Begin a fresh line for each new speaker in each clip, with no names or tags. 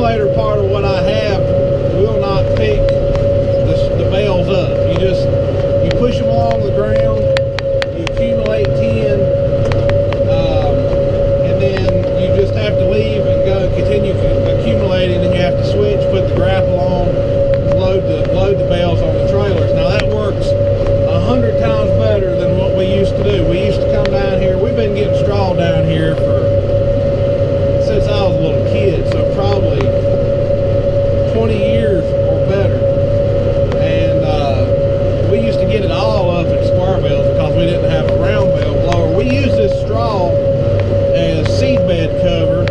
accumulator part of what I have will not pick the bales up. You push them along the ground, you accumulate 10, and then you just have to leave and go and continue accumulating, and you have to switch, put the grapple on, load the bales on the trailers. Now that works 100 times better than what we used to do. We used to come down here. We've been getting straw down here since I was a little kid, so probably 20 years or better. And we used to get it all up in square bales because we didn't have a round bale blower. We use this straw as seed bed cover.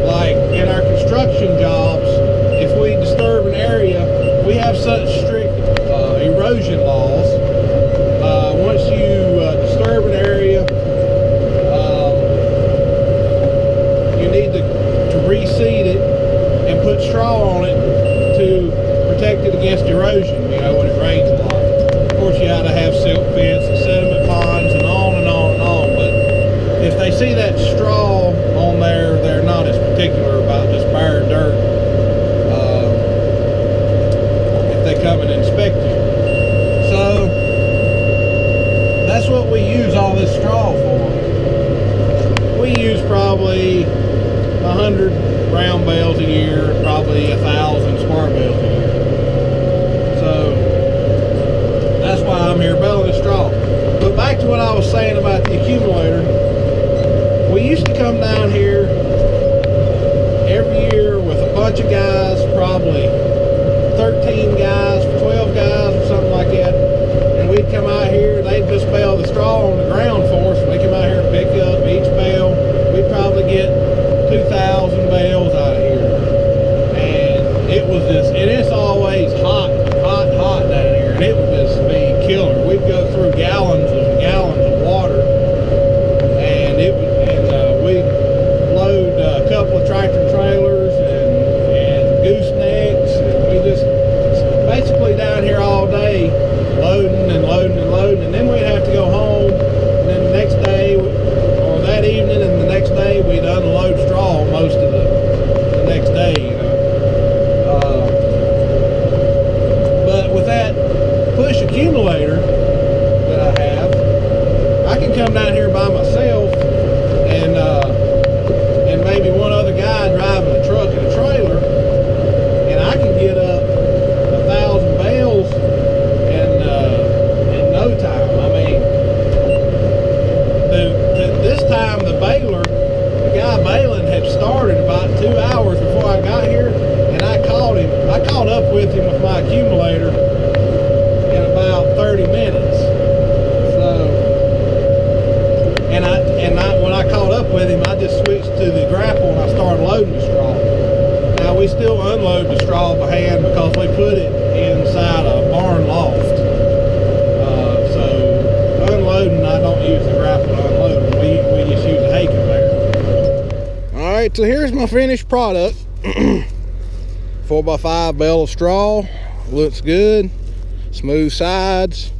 Like in our construction jobs, if we disturb an area, we have such strict erosion laws. Once you disturb an area, you need to reseed it and put straw on it to protect it against erosion, you know, when it rains a lot. Of course, you got to have silt fence and sediment ponds and on and on and on, but if they see that straw on there, they're not as particular about just bare dirt if they come and inspect you. So that's what we use all this straw for. We use probably 100 round bales a year, probably 1,000 square bales a year. So that's why I'm here baling the straw. But back to what I was saying about the accumulator. We used to come down here every year with a bunch of guys, probably 13 guys, 12 guys or something like that. And we'd come out here, they'd just bale the straw on the ground for us. We come out here and pick up each bale. We'd probably get 2,000 bales out of here. And it was just, and it's always hot down here. And it would just be killer. We'd go through gallons and gallons of water. And we'd load a couple of tractor trailers and goosenecks. And we just basically down here all day loading and loading and loading. And then we'd have to go home. And then the next day, or that evening and the next day, we'd unload straw most of the next day, you know. But with that push accumulator that I have, I can come down here by myself and maybe one other guy driving a truck and a trailer, and I can get up 1,000 bales in no time. I mean, this time the guy baling had started about 2 hours before I got here, and I caught him. I caught up with him with my accumulator in about 30 minutes. So, when I caught up with him, I just switched to the grapple and I started loading the straw. Now we still unload the straw by hand because we put it inside a barn loft. So unloading, I don't use the grapple to unload. We just use a hay conveyor. All right, so here's my finished product. 4x5 bale of straw. Looks good. Smooth sides.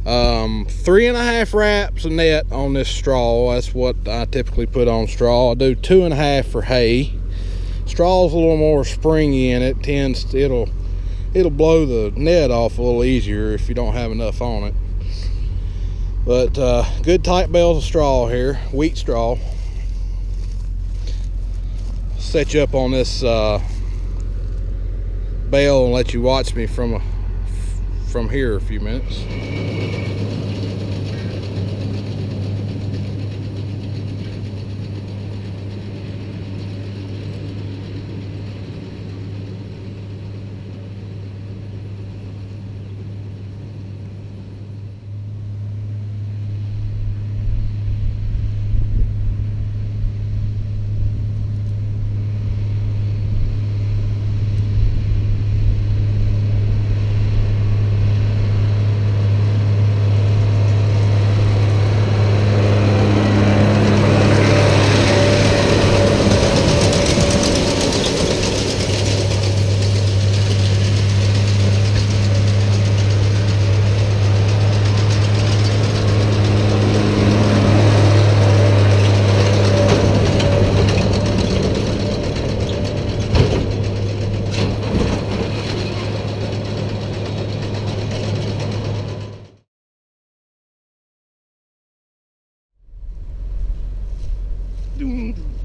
3.5 wraps of net on this straw. That's what I typically put on straw. I do 2.5 for hay. Straw's a little more springy and it'll blow the net off a little easier if you don't have enough on it. But good tight bales of straw here, wheat straw. Set you up on this bale and let you watch me from here a few minutes.
Doom, doom.